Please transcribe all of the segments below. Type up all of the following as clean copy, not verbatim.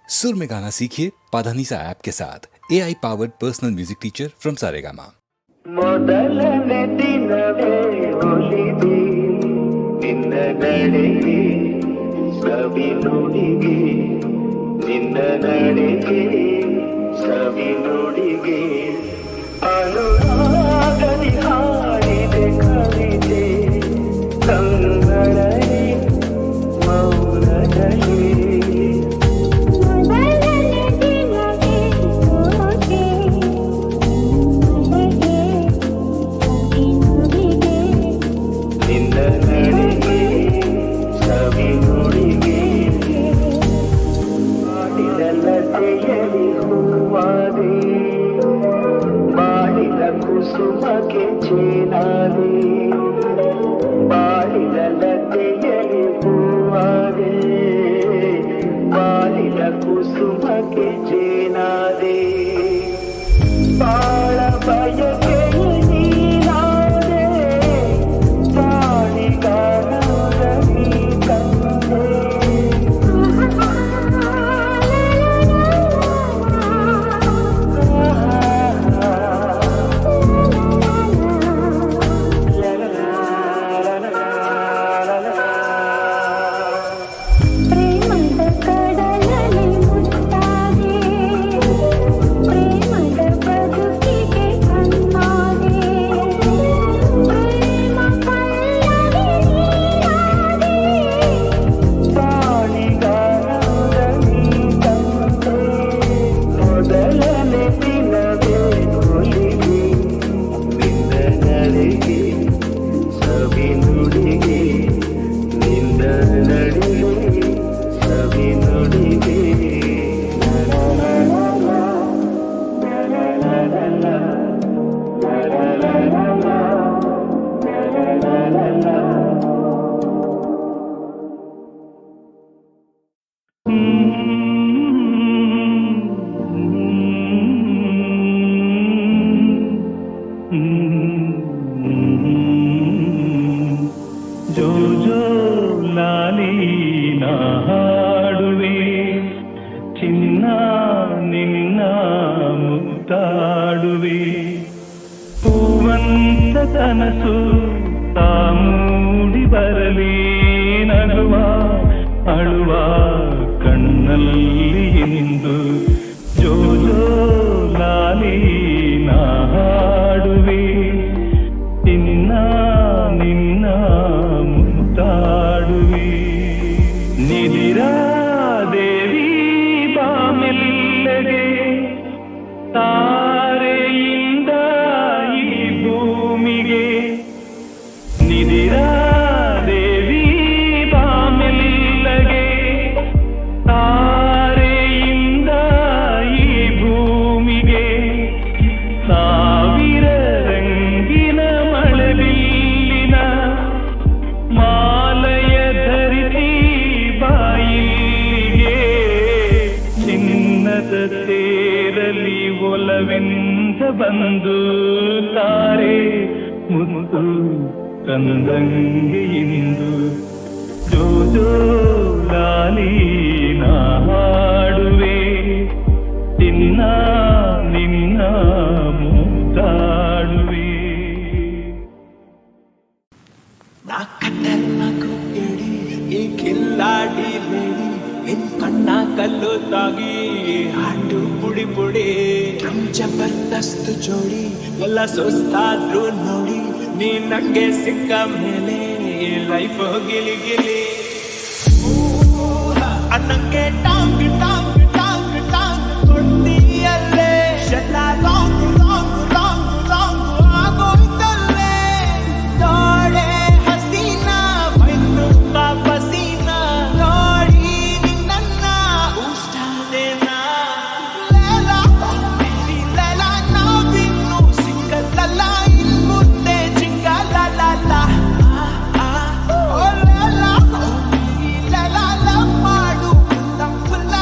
सुर में गाना सीखिए पाधानीसा ऐप के साथ AI powered personal music teacher from Saregama. ಮೊದಲನೇ ದಿನವೇ ಒಲಿದಿ ನಿನ್ನ ನಡೆಗೆ ಸವಿ ನುಡಿಗೆ ನಿನ್ನ ನಡೆಗೆ ಸವಿ ನುಡಿಗೆ ಅನುರಾಗದಿ ಹಾಡಿದೆ ಕವಿತೆ ಕಂಗಳನೆ ಮೌನದಲ್ಲಿ ಕುಸುಮಕ್ಕೆ ಚೇನಾದೆ ಬಾಳಿದ ಲತೆಯಲಿ ಹೂವಾದೆ ಬಾಳಿದ ಕುಸುಮಕ್ಕೆ ಚೇನಾದೆ ಬಾಳ ಬಯಕೆ ನೀನಾದೆ ಬಾಳಿಗಾರ ನೀ ತಂದೆ ಜೋ ಜೋ ಲಾಲಿ ನಾ ಹಾಡುವೆ ಚಿನ್ನ ನಿನ್ನ ಮುತ್ತಾಡುವೆ ಹೂವಂತ ಕನಸು ತಾಮೂಡಿ ಬರಲಿ ನಗುವ ಅಳುವ ಕಣ್ಣಲ್ಲಿ ನಿಂದು ಜೋ ಜೋ ಲಾಲಿ ನಾ ಹಾಡುವೆ ಚಿನ್ನ ನಿನ್ನ ಮುತ್ತಾಡುವೆ ನಿದಿರಾ ದೇವಿ ಬಾಮೆಲ್ಲಗೆ ತಾರೆಯಿಂದ ಈ ಭೂಮಿಗೆ ನಿದಿರಾ ದೇವಿ ಬಾಮೆಲ್ಲಗೆ ತಾರೆಯಿಂದ ಈ ಭೂಮಿಗೆ ಸಾವಿರ ರಂಗಿನ ಮಳೆಬಿಲ್ಲಿನ ಮಾಲಯ ಧರಿಸಿ ಬಾಯಿಗೆ ಚಿನ್ನದ ತೇರಲಿ ಒಲವೆಂದ ಬಂದು ತಾರೆ ಮುತ್ತು ತಂದಂಗೆ ಇಂದು ಜೋ ಜೋ ಲಾಲಿ ನಾ ಹಾಡುವೆ ಚಿನ್ನ ನಿನ್ನ ಮುತ್ತಾಡುವೆ ನಾಕಟ್ಟೆಲ್ಲ ಕುಕ್ಕೇಳಿ ಈ ಕಿಲ್ಲಾಡಿ ಲೇಡಿ ನಿನ್ ಕಣ್ಣ ಕಲ್ಲು ತಾಗಿ ಹಾಡು ಪುಡಿ ಪುಡಿ ಜಬರ್ದಸ್ತ್ ಜೋಡಿ ಎಲ್ಲ ಸುಸ್ತಾದ್ರು ನೋಡಿ ನೀ ನಂಗೆ ಸಿಕ್ಕ ಮೇಲೆ ಲೈಫ್ ಗಿಲಿ ಗಿಲಿ ಅನ್ನಂಗೆ ಟಾಂಗ್ ಟಾಂಗ್ ಟಾಂಗ್ ಟಾಂಗ್ ಕೊಡ್ತೀಯಲ್ಲೇ ಶೆಲ್ಲ ಲಾಂಗ್ ಲಾಂಗ್ ಲಾಂಗ್ ಲಾಂಗ್ ಆಗೋಯ್ತಲ್ಲೇ ನೋಡೆ ಹಸೀನಾ ಮೈನು ಪಸೀನ ನೋಡಿ ನಿನ್ನ ಉಷ್ಟಾದೇನಾ ಲೇಲಾ ಲೇಲಾ ನಾವಿನ್ನು ಸಿಕ್ಕಲ್ಲ ಇನ್ ಮುಂದೆ ಚಿಂಗಲಲ್ಲ ಓ ಲೇಲಾ ಲೇಲಾ ಮಾಡು ಫುಲ್ಲ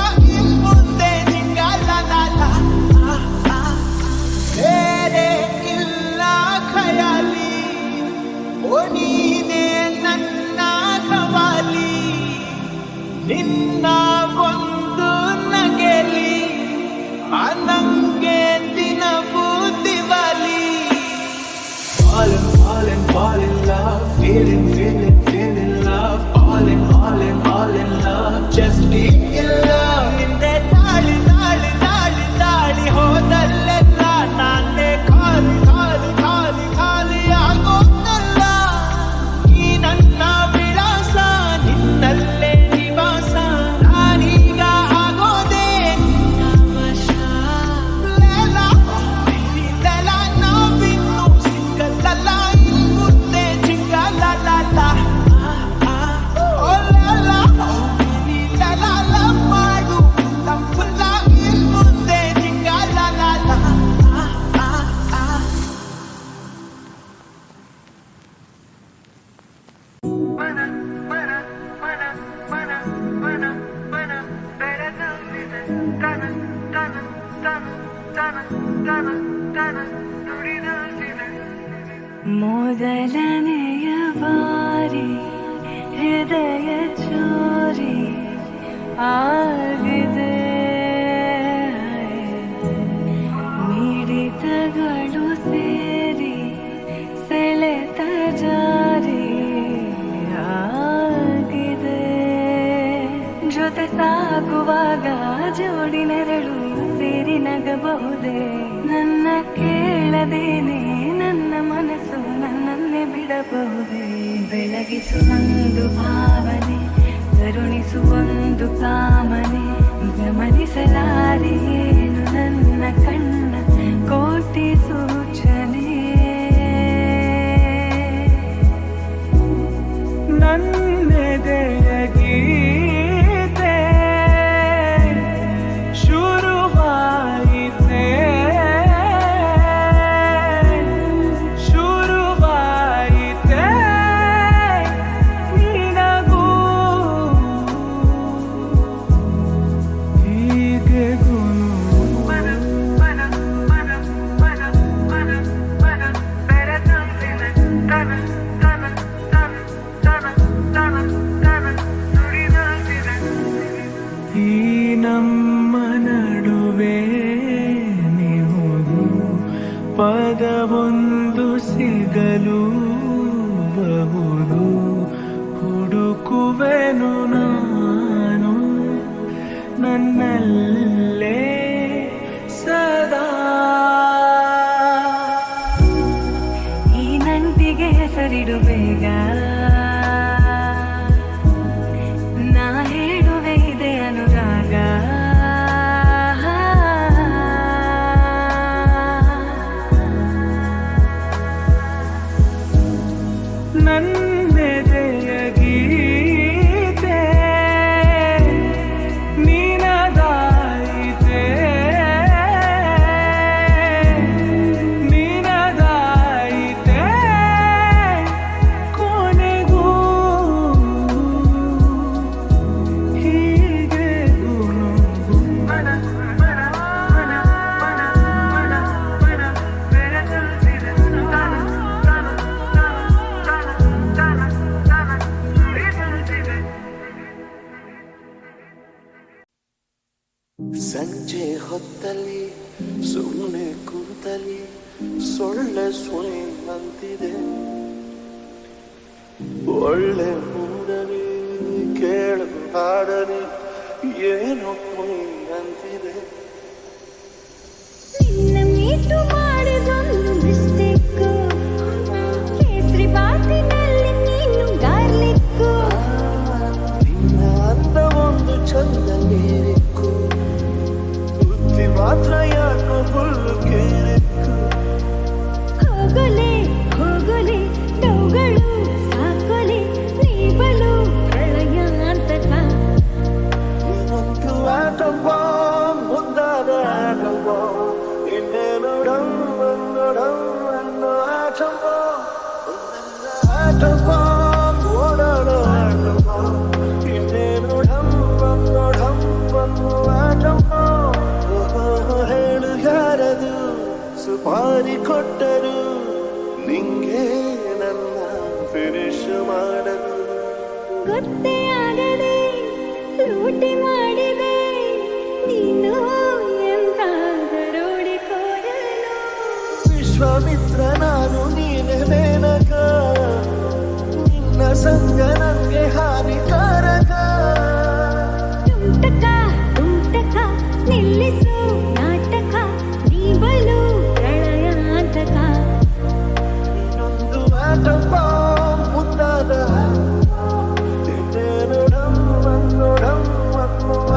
ಮೊದಲನೆಯ ಬಾರಿ ಹೃದಯ ಚೋರಿ ಆಗಿದೆ, ಮಿಡಿತಗಳು ಸೇರಿ ಸೆಳೆತ ಜಾರಿ ಆಗಿದೆ. ಜೊತೆ ಸಾಗುವಾಗ ಜೋಡಿ ನೆರಳು ಸೇರಿ ನಗಬಹುದೇ, ನನ್ನ ಕೇಳದೇನೆ ನನ್ನ ಮನಸ್ಸು ನನ್ನನ್ನೇ ಬಿಡಬಹುದೇ. ಬೆಳಗಿಸುವೊಂದು ಭಾವನೆ, ಕರುಣಿಸುವೊಂದು ಕಾಮನೆ, ಗಮನಿಸಲಾರೆ ಏನು ನನ್ನ ಕಣ್ಣ ಕೋಟಿ ಸೂಚನೆ. ನನ್ನೆದೆಯ ಗೀತೆ ಶುರುವಾಯಿತೆ, ಶುರುವಾಯಿತೆ ನಿನಗೂ ಹೀಗೆ ಈ ನಮ್ಮ ನಡುವೆ ನೀವು ಪದವೊಂದು ಸಿಗಲು ಬಹುದು, ಹುಡುಕುವೆನು ನಾನು ನನ್ನಲ್ಲೇ ಸದಾ. ಈ ನಂಟಿಗೆ ಹೆಸರಿಡು ಬೇಗ, ನಾ ಹೇಳುವೆ ಇದೆ ಅನುರಾಗ. ನನ್ನೆದೆಯ ಗೀತೆ ನಿನದಾಯಿತೆ, ನಿನದಾಯಿತೆ ಕೊನೆಗೂ ಹೀಗೆ ಗುನುಗು. ಸಂಜೆ ಹೊತ್ತಲ್ಲಿ ಸುಮ್ಮನೆ ಕೂತಲಿ ಸೊಳ್ಳೆ ಸುಳಿ ಅಂತಿದೆ, ಒಳ್ಳೆ ಮೂಡಲಿ ಕೇಳು ಹಾಡಲಿ ಏನೋ ಕುಣಿ ಅಂತಿದೆ. ನಿನ್ನ ಮೀಟು ಮಾಡಿದೊಂದು ಮಿಸ್ಟೇಕು, ಕೇಸರಿ ಬಾತಿನಲ್ಲಿ ನೀನು ಗಾರ್ಲಿಕ್ಕು. ನಿನ್ನ ಅಂದ ಒಂದು ಚಂದ ನೀರಿಕ್ಕು, ಬುದ್ಧಿ ಮಾತ್ರ ಯಾಕೋ ಫುಲ್ಲು ಕೇರಿಕ್ಕು. ಹೋಗಲೆ ಹೋಗಲೆ ಡೌಗಳು ಸಾಕೊಲೆ, ನೀ ಬಲು ಪ್ರಳಯಾಂತಕ. ಇನ್ನೊಂದು ಆಟವ ಮುದ್ದಾದ ಆಟವ, ಇನ್ನೇನು ಡಂಬನ್ನೋ ಆಟವ, ಆಟವ ಓಡಾಡೋ ಆಟವ, ಇನ್ನೇನು ಡಂಬನ್ನೋ ಆಟವ. ಹೇಳು ಯಾರದು ಸುಪಾರಿ ಕೊಟ್ಟರು, ನಿಂಗೆ ನನ್ನ ಫಿನಿಶ್ ಮಾಡಲು. ಗೊತ್ತೇ ಆಗದೆ ಲೂಟಿ ಮಾಡಿದೆ ನೀನು ಎಂತ ದರೋಡೆಕೋರನು. ವಿಶ್ವಾಮಿತ್ರ ನಾನು ನೀನೆ ಮೇನಕ, ನಿನ್ನ ಸಂಗ ನಂಗೆ ಹಾನಿಕಾರಕ. ತುಂಟಕ ತುಂಟಕ ನಿಲ್ಲಿಸು ನಾಟಕ, ನೀ ಬಲು ಪ್ರಳಯಾಂತಕ. ಇನ್ನೊಂದು ಆಟವ ಮುದ್ದಾದ, ಇನ್ನೇನು ಡಂಬನ್ನೋ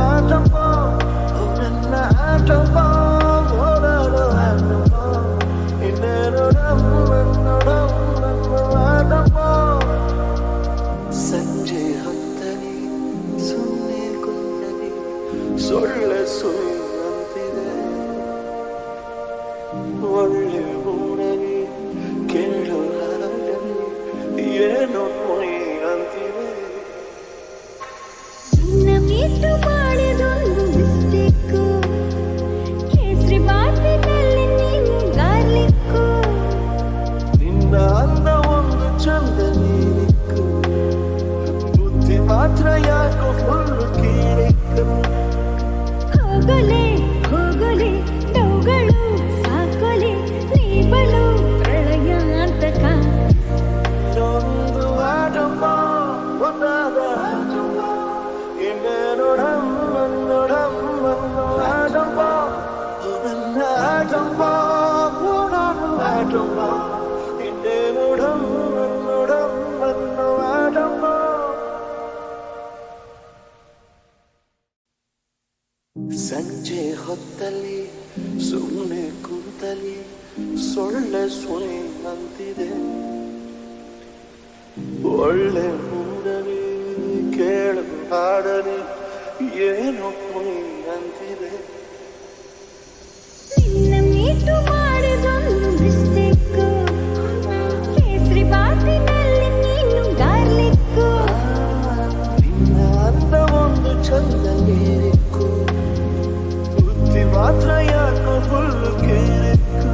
ಆಟವ, ನನ್ನ ಆಟವ ಓಡಾಡೋ ಆಟವ, ಇನ್ನೇನು ಡಂಬನ್ನೋ ಆಟವ. ಸಂಜೆ ಹೊತ್ತಲಿ ಸುಮ್ಮನೆ ಕುಂತಲಿ ಸೊಳ್ಳೆ ಸುಳಿ ಅಂತಿದೆ, ಒಳ್ಳೆ ಮೂಡಲಿ ಕೇಳು ಹಾಡಲಿ ಏನೋ ಕುಣಿ ಅಂತಿದೆ. ನಿನ್ನ ಮೀಟು ಮಾಡಿದೊಂದು ಮಿಸ್ಟೇಕು, ಹೋಗಲೆ ಹೋಗಲೆ ನೋಗಳು ಸಾಕೊಲೆ ನೀ ಬಲು ಪ್ರಳಯಾಂತಕ ಇನ್ನೊಂದು ಆಟಮ್ಮ ಒಂದಾದ ಆಟಮ್ಮ ಇನ್ನೇನು ಡಮ್ಮನ್ನು ಆಟಮ್ಮ ನನ್ನ ಆಟಮ್ಮ ಓಡಾಡು ಆಟಮ್ಮ ಇನ್ನೇನು ಡಮ್ಮನ್ನು ಆಟಮ್ಮ. ಸಂಜೆ ಹೊತ್ತಲ್ಲಿ ಸುಮ್ಮನೆ ಕೂತಲಿ ಸೊಳ್ಳೆ ಸುಳಿ ಅಂತಿದೆ, ಒಳ್ಳೆ ಮೂಡಲಿ ಕೇಳು ಹಾಡಲಿ ಏನೋ ಕುಣಿ ಅಂತಿದೆ. ನಿನ್ನ ಮೀಟು ಮಾಡಿದೊಂದು ಮಿಸ್ಟೇಕು, ಕೇಸರಿ ಬಾತಿನಲ್ಲಿ ನೀನು ಗಾರ್ಲಿಕ್ಕು. ನಿನ್ನ ಅಂದ ಒಂದು ಚಂದ ನೀರಿಕ್ಕು, ಬುದ್ಧಿ ಮಾತ್ರ ಯಾಕೋ ಫುಲ್ಲು ಕೇರಿಕ್ಕು.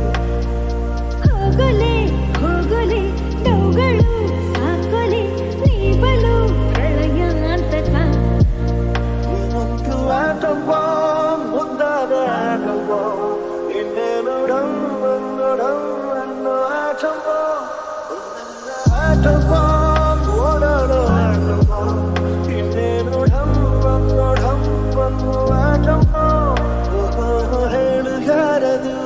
ಹೋಗಲೆ ಹೋಗಲೆ ನೋಗಳು ಸಾಕೊಲೆ ನೀ ಬಲು ಪ್ರಳಯಾಂತಕ ಇನ್ನೊಂದು ಆಟಮ್ಮ ಮುಂದಾದ ಆಟಮ್ಮ ಇನ್ನೇನು ಡಮ್ಮನ್ನು ಆಟಮ್ಮ ನನ್ನ ಆಟಮ್ಮ ಓಡಾಡೋ ಆಟಮ್ಮ ಇನ್ನೇನು ಡಮ್ಮನ್ನು ಆಟಮ್ಮ. ಹೇಳು ಯಾರದು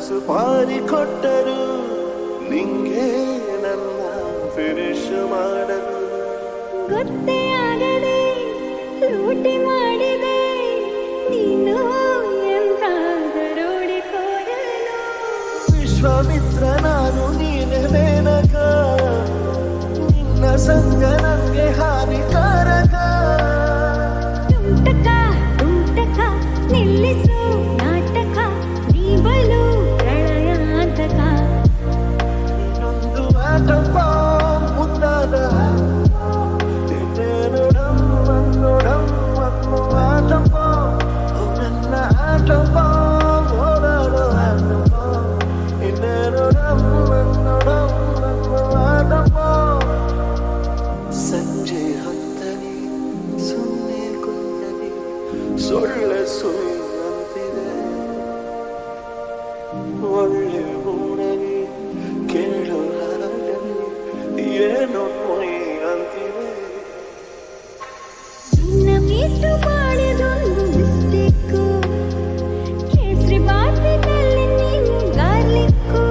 ಸುಪಾರಿ ಕೊಟ್ಟರು ನಿಂಗೆ ನನ್ನ ಫಿನಿಶ್ ಮಾಡಲು. ಗೊತ್ತೇ ಆಗದೆ ಲೂಟಿ ಮಾಡಿದೆ ನೀನು ಎಂತ ದರೋಡೆಕೋರನು. ವಿಶ್ವಾಮಿತ್ರ ನಾನು ನೀನೆ ಮೇನಕ, ನಿನ್ನ ಸಂಗ ನನಗೆ ಹಾನಿಕಾರಕ. ತುಂಟಕ ತುಂಟಕ ನಿಲ್ಲಿಸು ನಾಟಕ ನೀ ಬಲು ಪ್ರಳಯಾಂತಕ ಇನ್ನೊಂದು ಆಟಮ್ಮ ಮುಂದಾದ ಇನ್ನೇನು ಡಮ್ಮನ್ನು ಆಟಮ್ಮ ನನ್ನ ಆಟಮ್ಮ ಓಡಾಡೋ ಆಟಮ್ಮ ಇನ್ನೇನು ಡಮ್ಮನ್ನು ಆಟಮ್ಮ. ಸಂಜೆ ಹೊತ್ತಲಿ ಸುಮ್ಮನೆ ಕುಂಡಲಿ ಸೊಳ್ಳೆ ಸುಳಿ ಅಂತಿದೆ, ಒಳ್ಳೆ ಮೂಡಲಿ ಕೇಳು ಹಾಡಲಿ ಏನೋ ಕುಣಿ ಅಂತಿದೆ. ನಿನ್ನ ಮೀಟು ಮಾಡಿದೊಂದು ಮಿಸ್ಟೇಕು, ಕೇಸರಿ ಬಾತಿನಲ್ಲಿ ನೀನು ಗಾರ್ಲಿಕ್ಕು.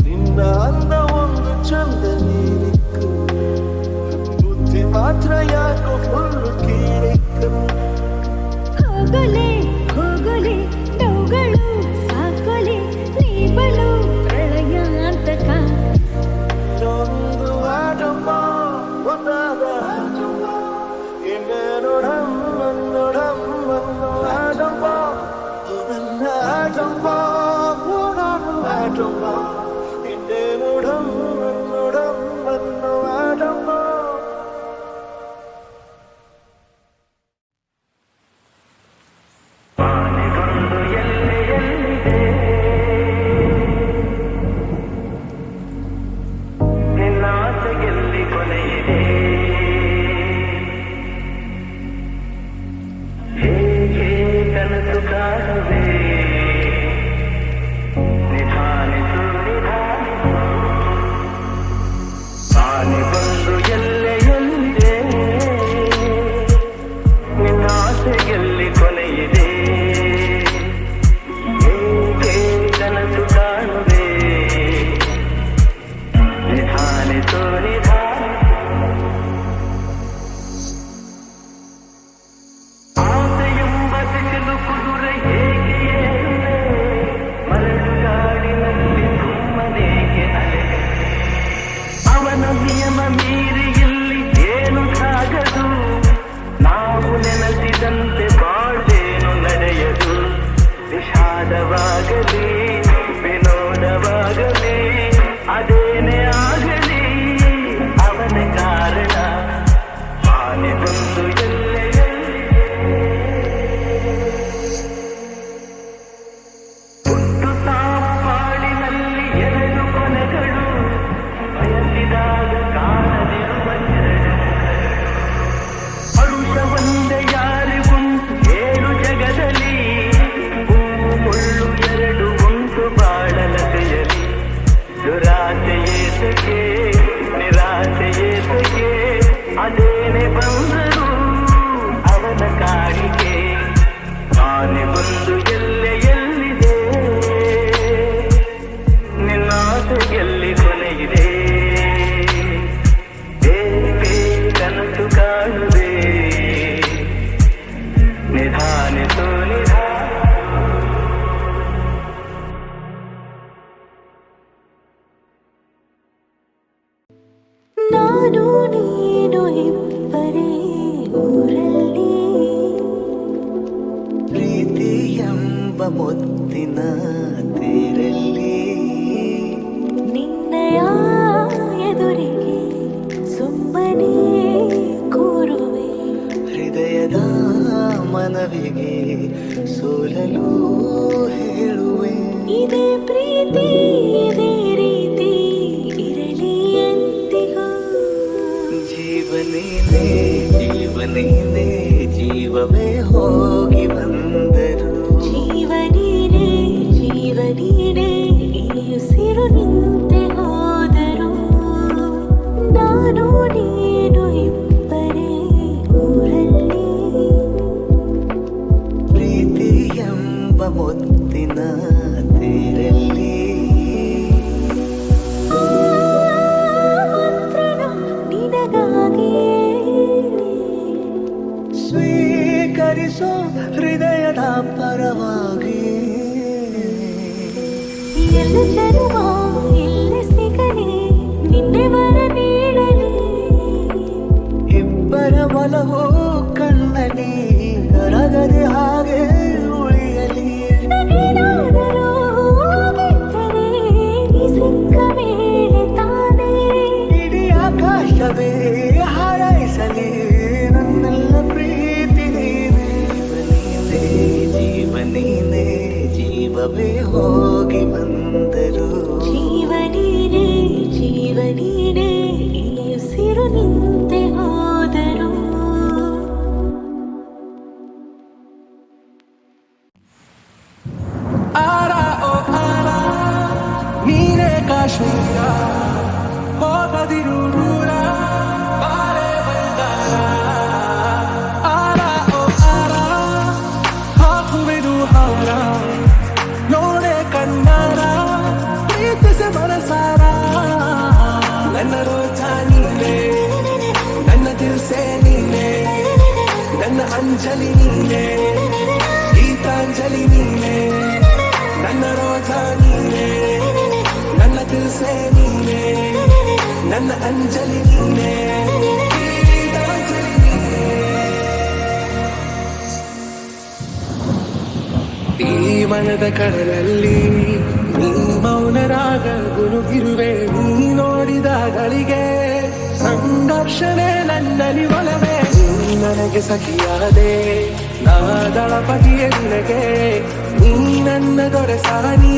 ನಿನ್ನ ಅಂದ ಒಂದು ಚಂದ ನೀರಿಕ್ಕು, ಬುದ್ಧಿ ಮಾತ್ರ ಯಾಕೋ ಫುಲ್ಲು ಕೀರಿಕ್ಕು. ಹೋಗಲೆ ಹೋಗಲೆ ನೋಗಳು ಸಾಕೊಲೆ ನೀ ಬಲು ಪ್ರಳಯಾಂತಕ ಇನ್ನೊಂದು ಆಟಮ್ಮ ಒಂದಾದ ಆಟಮ್ಮ ಇನ್ನೇನು ಡಮ್ಮನ್ನು ಆಟಮ್ಮ ನನ್ನ ಆಟಮ್ಮ ಓಡಾಡು ಆಟಮ್ಮ ಇನ್ನೇನು ಡಮ್ಮನ್ನು ಆಟಮ್ಮ. ನಿನ್ನಾಸೆಯಲ್ಲಿ ಕೊನೆಯಿದೆ, ಹೇಗೆ ಕನಸು ಕಾಣುವೆ, ನಿಧಾನಿಸು ನಿಧಾನಿಸು, ಆನೆ ಬಂದು ಎಲ್ಲೆಯಲ್ಲಿದೆ, ನಿನ್ನಾಸೆಯಲ್ಲಿ ಕೊನೆಯಿದೆ, ಪ್ರೀತಿ ಎಂಬ ಮುತ್ತಿನ ತೇರಲ್ಲಿ ನಿನ್ನಯ ಎದುರಿಗೆ ಸುಮ್ಮನೆ ಕೂರುವೆ ಹೃದಯದ ಮನವಿಗೆ ಸೋಲಲು ಹೇಳುವೆ ಇದೇ ಪ್ರೀತಿ ಇದೇ ರೀತಿ ಇರಲಿ ಎಂದಿಗೂ ಜೀವನೇನೆ ಜೀವನೇನೆ ಜೀವವೇ ಹೋಗಿ ಬಂದರು ಜೀವನೀನೇ ಜೀವನೀನೇ ಈ ಉಸಿರು ನಿಂತೆ ಹೋದರು ನಾನು ನೀನು ಇಬ್ಬರೇ ಊರಲ್ಲಿ ಪ್ರೀತಿ ಎಂಬ ಮುತ್ತಿನ ತೇರಲ್ಲಿ ಮಂತ್ರನು ನಿನಗಾಗಿಯೇ ಸ್ವೀಕರಿಸೋ ಹೃದಯದ ಪರವಾಗಿ ಎಲ್ಲ ಜನ್ಮ ಇಲ್ಲಿ ಸಿಗಲಿ ನಿನ್ನೆ ವರ ನೀಡಲಿ ಇಬ್ಬರ ಒಲವು ಕಣ್ಣಲ್ಲಿ ಕರಗದೆ ಹಾಗೆ ಉಳಿಯಲಿ ಏನಾದರೂ ಹೋಗಿದ್ದರೆ ನೀ ಸಿಕ್ಕ ಮೇಲೆ ತಾನೇ ಇಡೀ ಆಕಾಶವೇ ಹಾರೈಸಲಿ ನನ್ನೆಲ್ಲ ಪ್ರೀತಿ ನೀನೇ ಜೀವನೀನೇ ಜೀವವೇ ಹೋಗಿ ಬಂದರು ಜೀವನೀನೇ ಜೀವನೀನೇ ಈ ಉಸಿರು ನಿಂತೆ ಹೋದರು ಆರ ಓ ಆರ ನೀನೇ ಕಾಶ್ಮೀರ ಹೋಗದಿರು ದೂರ ಬಾರೆ ಬಂಗಾರ ಆರ ಓ ಆರ ಹಾಕುವೆನು ಹಾರ ನೋಡೆ ಕಣ್ಣಾರ ಪ್ರೀತಿಸಿ ಮನಸಾರ ನನ್ನ ರೋಜ ನೀನೆ ನನ್ನ ದಿಲ್ಸೆ ನೀನೆ ನನ್ನ ಅಂಜಲಿ ನೀನೆ ಗೀತಾಂಜಲಿ ನೀನೆ ನನ್ನ ರೋಜ ನೀನೆ ನನ್ನ ದಿಲ್ಸೆ ನೀನೆ ನನ್ನ ಅಂಜಲಿ ನೀನೆ ಗೀತಾಂಜಲಿ ನೀನೆ ಈ ಮನದ ಕಡಲಲ್ಲಿ ನೀ ಮೌನರಾಗ ಗುನುಗಿರುವೆ ನೀ ನೋಡಿದ ಗಳಿಗೆ ಸಂಘರ್ಷಣೆ ನನ್ನಲ್ಲಿ ಒಲವೇ ನೀ ನನಗೆ ಸಖಿಯಾದೆ ನಾ ದಳಪತಿಯ ನಿನಗೆ ನೀ ನನ್ನ ದೊರೆ ಸಾನಿ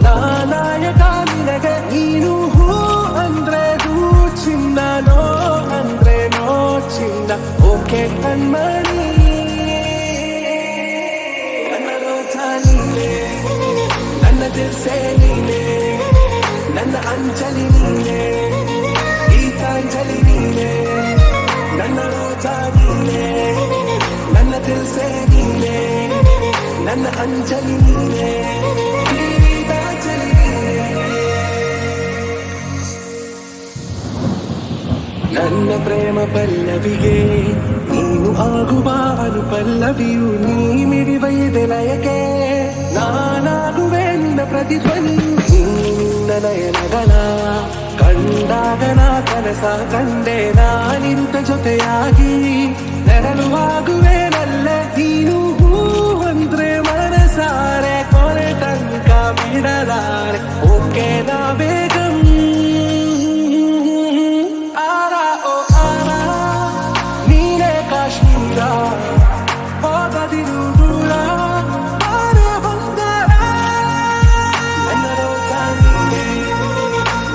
ನಾ ನಾಯಕ ನಿನಗೆ ನೀನು ಹೂ ಅಂದ್ರೆ ಹೂ ಚಿನ್ನ ನೋ ಅಂದ್ರೆ ನೋ ಚಿನ್ನ ಓಕೆ ಕಣ್ಮಣಿ ನನ್ನ ರೋಜ ನೀನೆ ನನ್ನ ದಿಲ್ಸೆ ನೀನೆ ನನ್ನ ಅಂಜಲಿ ನೀನೆ ಗೀತಾಂಜಲಿ ನೀನೆ ನನ್ನ ರೋಜ ನೀನೆ ನನ್ನ ದಿಲ್ಸೆ ನೀನೆ ನನ್ನ ಅಂಜಲಿ ನೀನೆ ಗೀತಾಂಜಲಿ ನೀನೆ ನನ್ನ ಪ್ರೇಮ ಪಲ್ಲವಿಗೆ ನೀನು ಆಗುವ ಅನುಪಲ್ಲವಿಯು ನೀ ಮಿಡಿವ ಎದೆಲಯಕ್ಕೆ ನಾನಾಗುವೆ ನಿನ್ನ ಪ್ರತಿಧ್ವನಿ ನಿನ್ನ ನಯನಗಳ ಕಂಡಾಗ ನಾ ಕನಸ ಕಂಡೆ ನಾನಿಂತ ಜೊತೆಯಾಗಿ ನೆರಳುವಾಗುವೆ ನಲ್ಲ ನೀನು ಹೂ ಅಂದ್ರೆ ಮನಸಾರೆ ಕೊನೆ ತನಕ ಬಿಡಲಾರೆ ಓಕೆ ನಾ ಬೇಗಂ ಆರ ಓ ಆರ ನೀನೇ ಕಾಶ್ಮೀರ ಹೋಗದಿರು ದೂರ ಬಾರೆ ಬಂಗಾರ ನನ್ನ ರೋಜ ನೀನೆ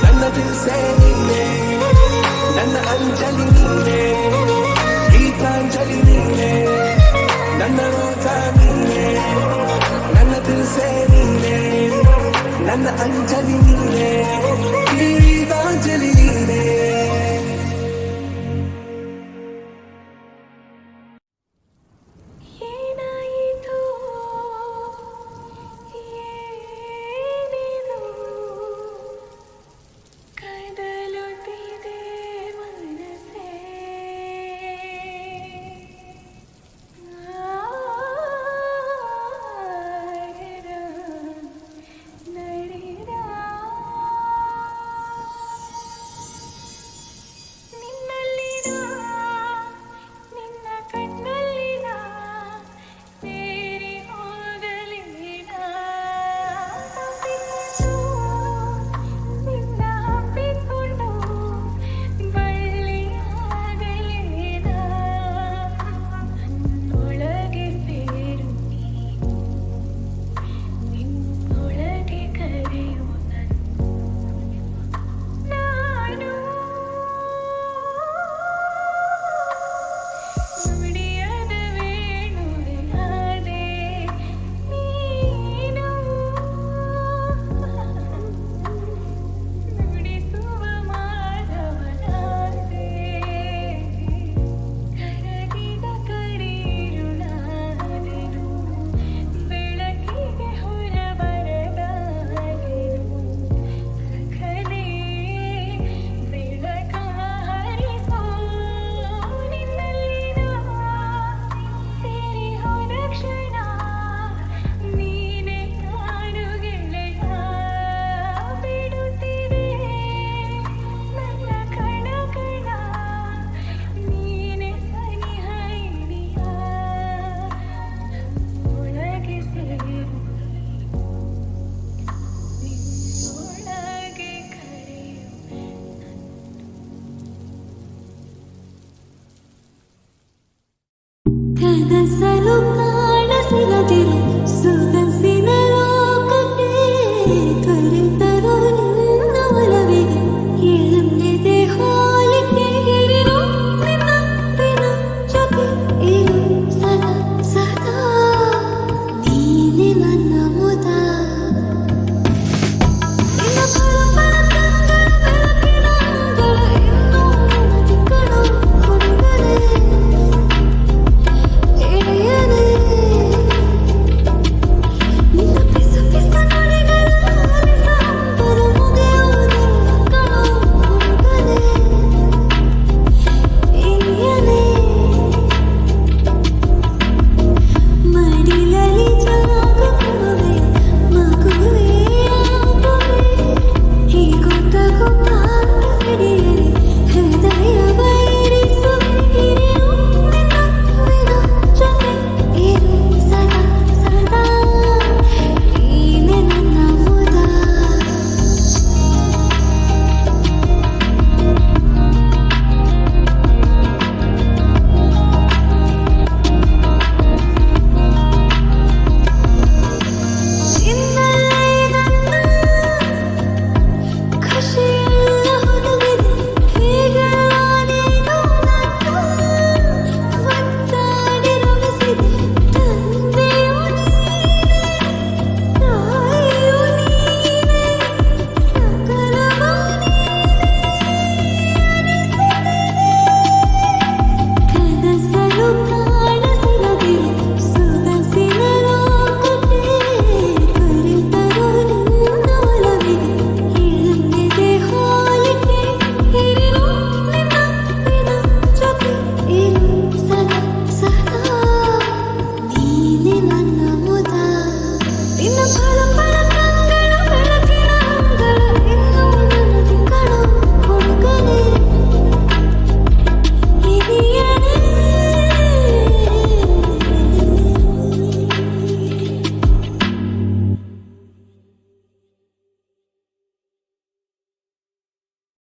ನನ್ನ ದಿಲ್ಸೆ ನೀನೆ ನನ್ನ ಅಂಜಲಿ ನೀನೆ ಗೀತಾಂಜಲಿ ನೀನೆ ನನ್ನ ರೋಜ ನೀನೆ ನನ್ನ ದಿಲ್ಸೆ ನೀನೆ ನನ್ನ ಅಂಜಲಿ ನೀನೆ